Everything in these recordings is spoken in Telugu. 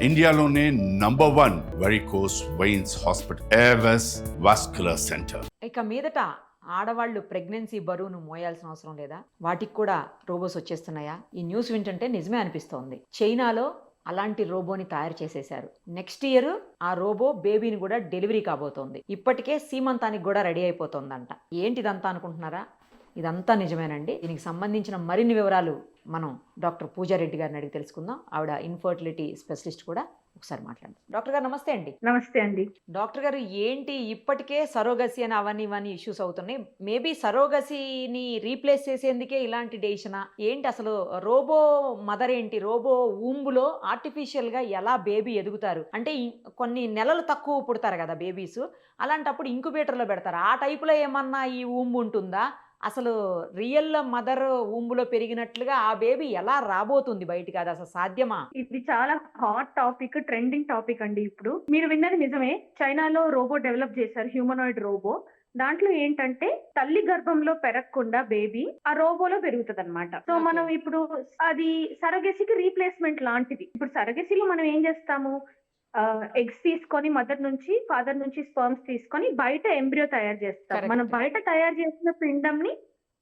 ఇండియాలోనే #1 varicose veins hospital Avis vascular centre. ఇక మీదట ఆడవాళ్ళు ప్రెగ్నెన్సీ బరువును మోయాల్సిన అవసరం లేదా? వాటికి కూడా రోబోస్ వచ్చేస్తున్నాయా? ఈ న్యూస్ వింటుంటే నిజమే అనిపిస్తోంది. చైనాలో అలాంటి రోబోని తయారు చేసేశారు. నెక్స్ట్ ఇయర్ ఆ రోబో బేబీని కూడా డెలివరీ కాబోతోంది. ఇప్పటికే సీమంతానికి కూడా రెడీ అయిపోతుందంట. ఏంటిదంతా అనుకుంటున్నారా? ఇదంతా నిజమేనండి. దీనికి సంబంధించిన మరిన్ని వివరాలు మనం డాక్టర్ పూజారెడ్డి గారిని అడిగి తెలుసుకుందాం. ఆవిడ ఇన్ఫర్టిలిటీ స్పెషలిస్ట్ కూడా. ఒకసారి మాట్లాడదాం. డాక్టర్ గారు నమస్తే అండి. నమస్తే అండి. డాక్టర్ గారు, ఏంటి ఇప్పటికే సరోగసి అని అవన్నీ ఇవన్నీ ఇష్యూస్ అవుతున్నాయి. మేబీ సరోగసిని రీప్లేస్ చేసేందుకే ఇలాంటి డెసిషనా ఏంటి? అసలు రోబో మదర్ ఏంటి? రోబో ఊంబులో ఆర్టిఫిషియల్ గా ఎలా బేబీ ఎదుగుతారు? అంటే కొన్ని నెలలు తక్కువ పుడతారు కదా బేబీస్, అలాంటప్పుడు ఇంక్యుబేటర్లో పెడతారు. ఆ టైపులో ఏమన్నా ఈ ఊంబు ఉంటుందా? అసలు రియల్ మదర్ ఊంబులో పెరిగినట్లుగా ఆ బేబీ ఎలా రాబోతుంది బయటికి? అది అసలు సాధ్యమా? ఇది చాలా హాట్ టాపిక్, ట్రెండింగ్ టాపిక్ అండి. ఇప్పుడు మీరు విన్నది నిజమే. చైనాలో రోబో డెవలప్ చేశారు, హ్యూమనాయిడ్ రోబో. దాంట్లో ఏంటంటే తల్లి గర్భంలో పెరగకుండా బేబీ ఆ రోబోలో పెరుగుతుంది అనమాట. సో మనం ఇప్పుడు అది సరగసికి రీప్లేస్మెంట్ లాంటిది. ఇప్పుడు సరగసిలో మనం ఏం చేస్తాము, ఎగ్స్ తీసుకొని మదర్ నుంచి, ఫాదర్ నుంచి స్పర్మ్స్ తీసుకొని బయట ఎంబ్రియో తయారు చేస్తాం. మనం బయట తయారు చేసిన పిండంని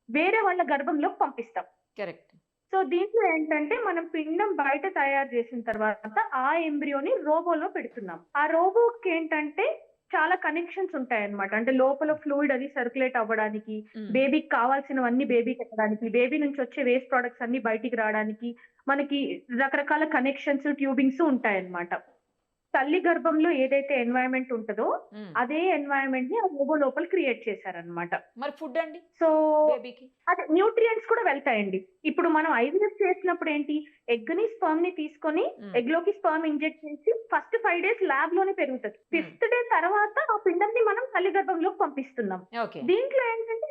వేరే వాళ్ళ గర్భంలోకి పంపిస్తాం. కరెక్ట్. సో దీంట్లో ఏంటంటే మనం పిండం బయట తయారు చేసిన తర్వాత ఆ ఎంబ్రియోని రోబోలో పెడుతున్నాం. ఆ రోబోకి ఏంటంటే చాలా కనెక్షన్స్ ఉంటాయి అన్నమాట. అంటే లోపల ఫ్లూయిడ్ అది సర్క్యులేట్ అవ్వడానికి, బేబీకి కావాల్సినవన్నీ బేబీకి ఎక్కడానికి, బేబీ నుంచి వచ్చే వేస్ట్ ప్రొడక్ట్స్ అన్ని బయటికి రావడానికి మనకి రకరకాల కనెక్షన్స్, ట్యూబింగ్స్ ఉంటాయి అన్నమాట. తల్లి గర్భంలో ఏదైతే ఎన్వైరన్మెంట్ ఉంటుందో అదే ఎన్వైరన్మెంట్ ని ఆ రోబో లోపల క్రియేట్ చేశారనమాట. మరి ఫుడ్ అండి, సో బేబీకి అదే న్యూట్రియంట్స్ కూడా వెళ్తాయండి. ఇప్పుడు మనం ఐవీఎఫ్ చేసినప్పుడు ఏంటి, ఎగ్ ని స్పర్మ్ ని తీసుకొని ఎగ్ లోకి స్పర్మ్ ఇంజెక్ట్ చేసి ఫస్ట్ 5 days ల్యాబ్ లోనే పెరుగుతుంది. 5th day తర్వాత ఆ పిండంని మనం తల్లి గర్భంలోకి పంపిస్తున్నాం. దీంట్లో ఏంటంటే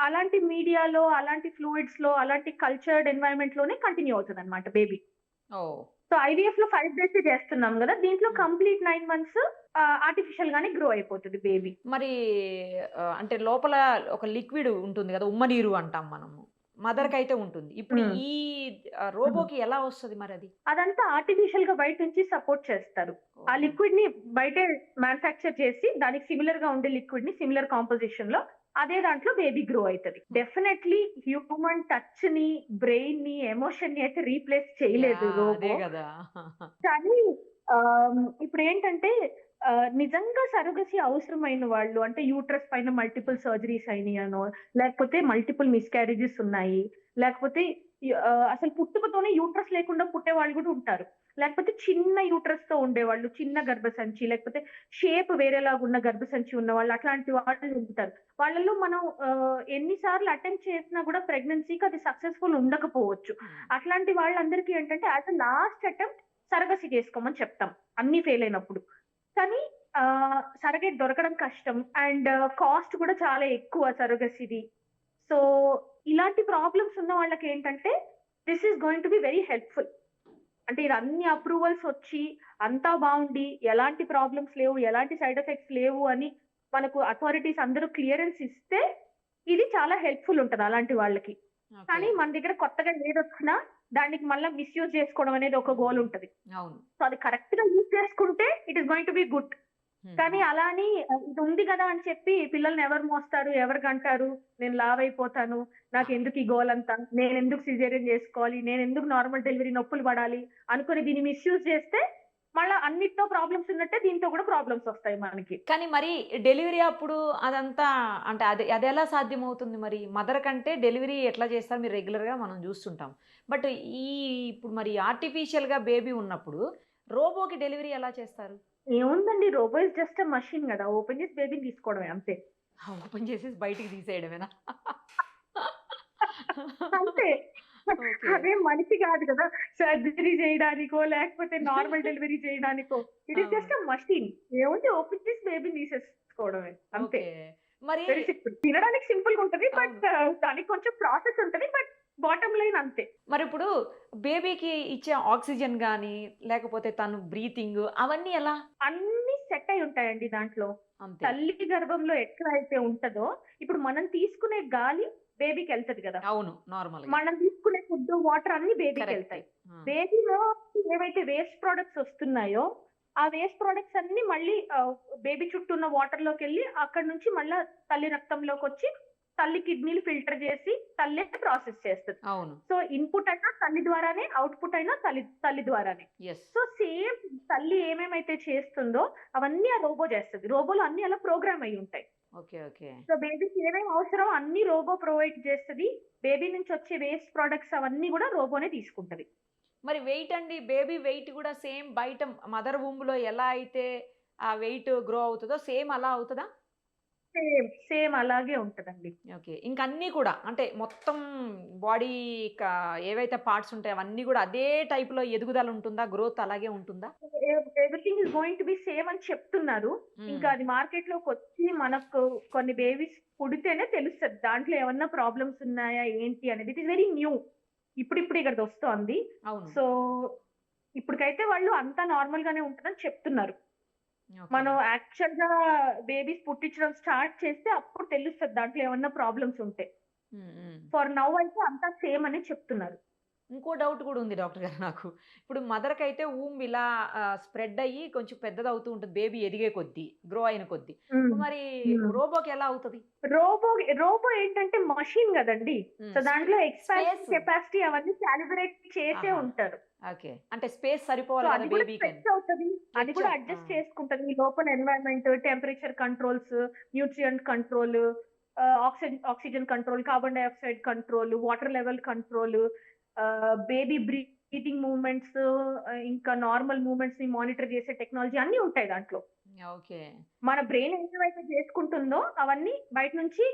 అలాంటి మీడియాలో, అలాంటి ఫ్లూయిడ్స్ లో, అలాంటి కల్చర్డ్ ఎన్వైరన్మెంట్ లోనే కంటిన్యూ అవుతుంది అనమాట బేబీ. సో ఐవీఎఫ్ లో 5 days చేస్తున్నాం కదా, దీంట్లో కంప్లీట్ 9 months ఆర్టిఫిషియల్ గానే గ్రో అయిపోతుంది బేబీ. మరి అంటే లోపల ఒక లిక్విడ్ ఉంటుంది కదా, ఉమ్మనీరు అంటాం మనము, మదర్ కి అయితే ఉంటుంది. ఇప్పుడు ఈ రోబోకి ఎలా వస్తుంది మరి? అదంతా ఆర్టిఫిషియల్ గా బయట నుంచి సపోర్ట్ చేస్తారు. ఆ లిక్విడ్ ని బయటే మ్యానుఫ్యాక్చర్ చేసి దానికి సిమిలర్ గా ఉండే లిక్విడ్ ని సిమిలర్ కాంపోజిషన్ లో అదే దాంట్లో బేబీ గ్రో అవుతుంది. డెఫినెట్లీ హ్యూమన్ టచ్ ని, బ్రెయిన్ ని, ఎమోషన్ ని అయితే రీప్లేస్ చేయలేదు రోబో. కానీ ఇప్పుడు ఏంటంటే నిజంగా సరోగసి అవసరమైన వాళ్ళు, అంటే యూట్రస్ పైన మల్టిపుల్ సర్జరీస్ అయినాయనో, లేకపోతే మల్టిపుల్ మిస్క్యారేజెస్ ఉన్నాయి, లేకపోతే అసలు పుట్టుకతోనే యూట్రస్ లేకుండా పుట్టే వాళ్ళు కూడా ఉంటారు, లేకపోతే చిన్న యూట్రస్ తో ఉండేవాళ్ళు, చిన్న గర్భసంచి, లేకపోతే షేప్ వేరేలాగా ఉన్న గర్భసంచి ఉన్న వాళ్ళు, అట్లాంటి వాళ్ళు ఉంటారు. వాళ్ళలో మనం ఎన్నిసార్లు అటెంప్ట్ చేసినా కూడా ప్రెగ్నెన్సీకి అది సక్సెస్ఫుల్ ఉండకపోవచ్చు. అట్లాంటి వాళ్ళందరికీ ఏంటంటే as a last attempt surrogacy చేసుకోమని చెప్తాం అన్ని ఫెయిల్ అయినప్పుడు. కానీ సరగేట్ దొరకడం కష్టం అండ్ కాస్ట్ కూడా చాలా ఎక్కువ సరగసిది. సో ఇలాంటి ప్రాబ్లమ్స్ ఉన్న వాళ్ళకి ఏంటంటే this is going to be very helpful. అంటే ఇది అన్ని అప్రూవల్స్ వచ్చి అంతా బాగుండి, ఎలాంటి ప్రాబ్లమ్స్ లేవు, ఎలాంటి సైడ్ ఎఫెక్ట్స్ లేవు అని మనకు అథారిటీస్ అందరూ క్లియరెన్స్ ఇస్తే ఇది చాలా హెల్ప్ఫుల్ ఉంటుంది అలాంటి వాళ్ళకి. కానీ మన దగ్గర కొత్తగా ఏదొచ్చినా దానికి మళ్ళీ మిస్యూజ్ చేసుకోవడం అనేది ఒక గోల్ ఉంటది. సో అది కరెక్ట్ గా యూజ్ చేసుకుంటే it is going to be good. కానీ అలా అని ఇది ఉంది కదా అని చెప్పి పిల్లల్ని ఎవరు మోస్తారు, ఎవరు కంటారు, నేను లావ్ అయిపోతాను, నాకు ఎందుకు ఈ గోల్ అంతా, నేను ఎందుకు సిజేరియన్ చేసుకోవాలి, నేను ఎందుకు నార్మల్ డెలివరీ నొప్పులు పడాలి అనుకుని దీన్ని మిస్యూజ్ చేస్తే మళ్ళీ అన్నిటితో ప్రాబ్లమ్స్ ఉన్నట్టే దీంతో కూడా ప్రాబ్లమ్స్ వస్తాయి మనకి. కానీ మరి డెలివరీ అప్పుడు అదంతా అంటే అది ఎలా సాధ్యం అవుతుంది? మరి మదర్ కంటే డెలివరీ ఎట్లా చేస్తారు? మీరు రెగ్యులర్ గా మనం చూస్తుంటాం. బట్ ఇప్పుడు మరి ఆర్టిఫిషియల్ గా బేబీ ఉన్నప్పుడు రోబోకి డెలివరీ ఎలా చేస్తారు? ఏముందండి, రోబో ఇస్ జస్ట్ మషిన్ కదా, ఓపెన్ చేసి బేబీని తీసుకోవడమే అంతే. ఓపెన్ చేసి బయటికి తీసేయడమేనా? అంతే. అదే మనిషి కాదు కదా సర్జరీ చేయడానికో లేకపోతే నార్మల్ డెలివరీ చేయడానికో. It is just machine. ఏముంది, ఓపెన్ చేసి బేబీని తీసేసుకోవడమే అంతే. మరి వెరీ సింపుల్. తినడానికి సింపుల్ గా ఉంటది, బట్ దానికి కొంచెం ప్రాసెస్ ఉంటది, బట్ బాటమ్ లైన్ అంతే. మరి ఇప్పుడు బేబీకి ఇచ్చే ఆక్సిజన్ గానీ లేకపోతే తను బ్రీతింగ్ అవన్నీ ఎలా? అన్ని సెట్ అయి ఉంటాయండి దాంట్లో. తల్లి గర్భంలో ఎట్లా అయితే ఉంటదో ఇప్పుడు మనం తీసుకునే గాలి బేబీకి వెళ్తది కదా. అవును, నార్మల్ మనం తీసుకునే ఫుడ్ వాటర్ అన్ని బేబీకి వెళ్తాయి. బేబీలో ఏవైతే వేస్ట్ ప్రొడక్ట్స్ వస్తున్నాయో ఆ వేస్ట్ ప్రొడక్ట్స్ అన్ని మళ్ళీ బేబీ చుట్టూ ఉన్న వాటర్ లోకి వెళ్ళి అక్కడ నుంచి మళ్ళీ తల్లి రక్తంలోకి వచ్చి తల్లి కిడ్నీలు ఫిల్టర్ చేసి తల్లి ప్రాసెస్ చేస్తుంది. అవును. సో ఇన్పుట్ అయినా తల్లి ద్వారానే, అవుట్పుట్ అయినా తల్లి ద్వారానే. సో సేమ్ తల్లి ఏమేమైతే చేస్తుందో అవన్నీ ఆ రోబో చేస్తుంది. రోబోలో అన్ని అలా ప్రోగ్రామ్ అయి ఉంటాయి. Okay okay. సో బేబీకి ఏమేమి అవసరం అన్ని రోబో ప్రొవైడ్ చేస్తుంది. బేబీ నుంచి వచ్చే వేస్ట్ ప్రొడక్ట్స్ అవన్నీ కూడా రోబోనే తీసుకుంటది. మరి వెయిట్ అండి, బేబీ వెయిట్ కూడా సేమ్ బయట మదర్ వూమ్ లో ఎలా అయితే ఆ వెయిట్ గ్రో అవుతుందో సేమ్ అలా అవుతుందా? సేమ్ అలాగే ఉంటదండి. ఓకే. ఇంక అన్నీ కూడా అంటే మొత్తం బాడీ ఏవైతే పార్ట్స్ ఉంటాయో అవన్నీ కూడా అదే టైప్ లో ఎదుగుదల ఉంటుందా? గ్రోత్ అలాగే ఉంటుందా? Everything is going to be same అని చెప్తున్నారు. ఇంకా అది మార్కెట్ లోకి వచ్చి మనకు కొన్ని బేబీస్ పుడితేనే తెలుస్తుంది దాంట్లో ఏమన్నా ప్రాబ్లమ్స్ ఉన్నాయా ఏంటి అనేది. ఇట్ ఇస్ వెరీ న్యూ, ఇప్పుడు ఇక్కడ వస్తోంది. సో ఇప్పటికైతే వాళ్ళు అంతా నార్మల్ గానే ఉంటుందని చెప్తున్నారు. మనం యాక్చువల్ గా బేబీస్ పుట్టించడం స్టార్ట్ చేస్తే అప్పుడు తెలుస్తుంది దాంట్లో ఏమన్నా ప్రాబ్లమ్స్ ఉంటే. ఫర్ నౌ అయితే అంతా సేమ్ అని చెప్తున్నారు. ఇంకో డౌట్ కూడా ఉంది డాక్టర్ గారు నాకు. ఇప్పుడు మదర్కి అయితే ఊమ్ ఇలా స్ప్రెడ్ అయ్యి కొంచెం పెద్దది అవుతూ ఉంటుంది బేబీ ఎదిగే కొద్దీ, గ్రో అయిన కొద్దీ. మరి రోబోకి ఎలా అవుతుంది? రోబో ఏంటంటే మషిన్ కదండి. సో దాంట్లో ఎక్స్పాన్షన్ కెపాసిటీ అవన్నీ క్యాలిబ్రేట్ చేసే ఉంటారు. ఓకే. అంటే స్పేస్ సరిపోవాలి కదా బేబీకి. అది కూడా అడ్జస్ట్ చేసుకుంటది. లోపల environment, temperature controls, nutrient control, oxygen control, carbon dioxide control, water level control, baby breathing movements, ఇంకా నార్మల్ మూవ్మెంట్స్ ని మానిటర్ చేసే టెక్నాలజీ అన్ని ఉంటాయి దాంట్లో. ఓకే. మన బ్రెయిన్ ఏవైతే చేసుకుంటుందో అవన్నీ బయట నుంచి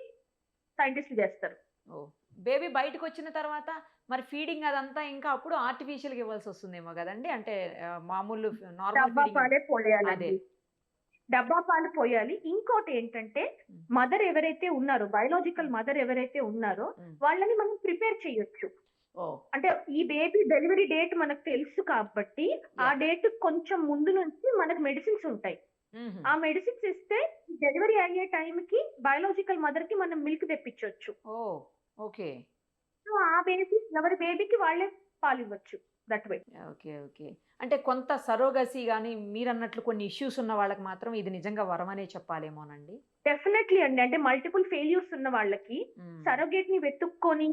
సైంటిస్ట్ చేస్తారు. బేబీ బయటకు వచ్చిన తర్వాత మరి ఫీడింగ్ అదంతా ఇంకా అప్పుడు ఆర్టిఫిషియల్ గా ఇవ్వాల్సి వస్తుందేమో కదండి. అంటే మామూలు డబ్బా పాలు పోయాలి. ఇంకోటి ఏంటంటే మదర్ ఎవరైతే ఉన్నారో, బయోలాజికల్ మదర్ ఎవరైతే ఉన్నారో వాళ్ళని మనం ప్రిపేర్ చేయొచ్చు. అంటే ఈ బేబీ డెలివరీ డేట్ మనకు తెలుసు కాబట్టి ఆ డేట్ కొంచెం ముందు నుంచి మనకు మెడిసిన్స్ ఉంటాయి. ఆ మెడిసిన్స్ ఇస్తే డెలివరీ అయ్యే టైంకి బయోలాజికల్ మదర్ కి మనం మిల్క్ తెప్పించవచ్చు. ఓకే. సో ఆ బేబీ ఎవరి బేబీకి వాళ్ళే పాలు ఇవ్వచ్చు దట్ వే. Okay okay. అంటే కొంత సరోగసీ గానీ మీరు అన్నట్లు కొన్ని ఇష్యూస్ ఉన్న వాళ్ళకి మాత్రం ఇది నిజంగా వరమనే చెప్పాలేమోనండి. డెఫినెట్లీ అండి. అంటే మల్టిపుల్ ఫెయిల్యూర్స్ ఉన్న వాళ్ళకి సరోగేట్ ని వెతుక్కొని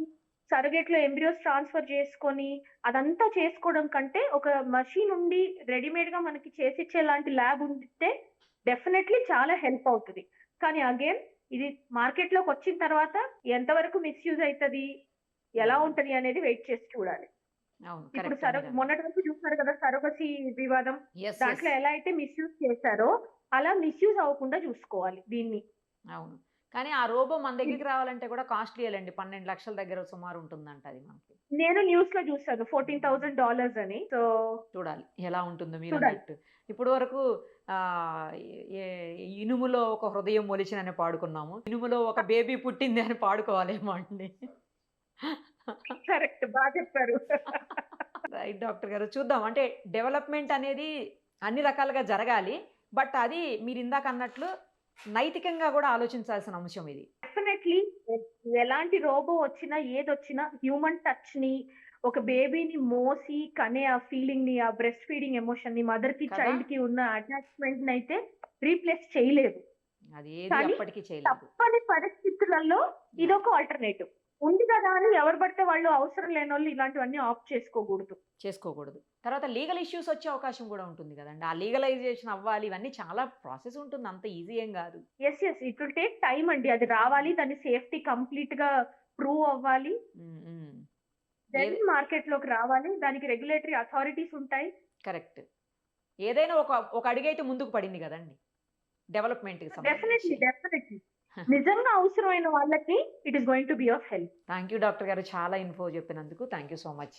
సరోగేట్ లో ఎంబ్రియోస్ ట్రాన్స్ఫర్ చేసుకొని అదంతా చేసుకోవడం కంటే ఒక మషిన్ ఉండి రెడీమేడ్ గా మనకి చేసిచ్చే లాంటి ల్యాబ్ ఉంటే డెఫినెట్లీ చాలా హెల్ప్ అవుతుంది. కానీ అగైన్ ఇది మార్కెట్ లోకి వచ్చిన తర్వాత ఎంతవరకు మిస్యూజ్ అవుతుంది, ఎలా ఉంటది అనేది వెయిట్ చేసి చూడాలి. ఇప్పుడు మొన్నటి వరకు చూస్తున్నారు కదా సరోగసీ వివాదం, దాంట్లో ఎలా అయితే మిస్యూజ్ చేశారో అలా మిస్యూజ్ అవ్వకుండా చూసుకోవాలి దీన్ని. అవును. కానీ ఆ రోబో మన దగ్గరికి రావాలంటే కూడా కాస్ట్లీ అండి. 12 లక్షల దగ్గర సుమారు ఉంటుందంట అది మనకి. నేను న్యూస్ లో చూసాను $14,000 అని. సో చూడాలి ఎలా ఉంటుందో మీరు అన్నట్టు. ఇప్పుడు వరకు ఇనుములో ఒక హృదయం మొలిచినని పాడుకున్నాము, ఇనుములో ఒక బేబీ పుట్టింది అని పాడుకోవాలేమో అండి. కరెక్ట్, బాగా చెప్పారు. రైట్ డాక్టర్ గారు. చూద్దాం. అంటే డెవలప్మెంట్ అనేది అన్ని రకాలుగా జరగాలి. బట్ అది మీరు ఇందాక అన్నట్లు నైతికంగా కూడా ఆలోచించాల్సిన అంశం ఇది. డెఫినెట్లీ ఎలాంటి రోబో వచ్చినా ఏదొచ్చినా హ్యూమన్ టచ్ ని, ఒక బేబీని మోసి కనే ఆ ఫీలింగ్ ని, ఆ బ్రెస్ట్ ఫీడింగ్ ఎమోషన్ ని, మదర్ కి చైల్డ్ కి ఉన్న అటాచ్మెంట్ ని అయితే రీప్లేస్ చేయలేదు. తప్పని పరిస్థితులలో ఇదొక ఆల్టర్నేటివ్ ఉంది కదా అని ఎవరు పడితే వాళ్ళు అవసరం లేని వాళ్ళు ఇలాంటివన్నీ ఆప్ట్ చేసుకోకూడదు. తర్వాత లీగల్ ఇష్యూస్ వచ్చే అవకాశం కూడా ఉంటుంది కదండి. ఆ లీగలైజేషన్ అవ్వాలి, ఇవన్నీ చాలా ప్రాసెస్ ఉంటుంది, అంత ఈజీ ఏం కాదు. Yes it will take time అండి. అది రావాలి, దాని సేఫ్టీ కంప్లీట్ గా ప్రూవ్ అవ్వాలి, మార్కెట్ లోకి రావాలి, దానికి రెగ్యులేటరీ అథారిటీస్ ఉంటాయి. కరెక్ట్. ఏదైనా ఒక అడుగైతే ముందుకు పడింది కదండి డెవలప్మెంట్ కి. డెఫినెట్లీ నిజంగా అవసరమైన వాళ్ళకి it is going to be of help. Thank you doctor గారు, చాలా ఇన్ఫో చెప్పినందుకు. Thank you so much.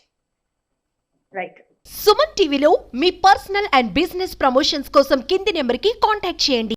Right. Suman టీవీలో మీ పర్సనల్ అండ్ బిజినెస్ ప్రమోషన్స్ కోసం కింది నెంబర్కి కాంటాక్ట్ చేయండి.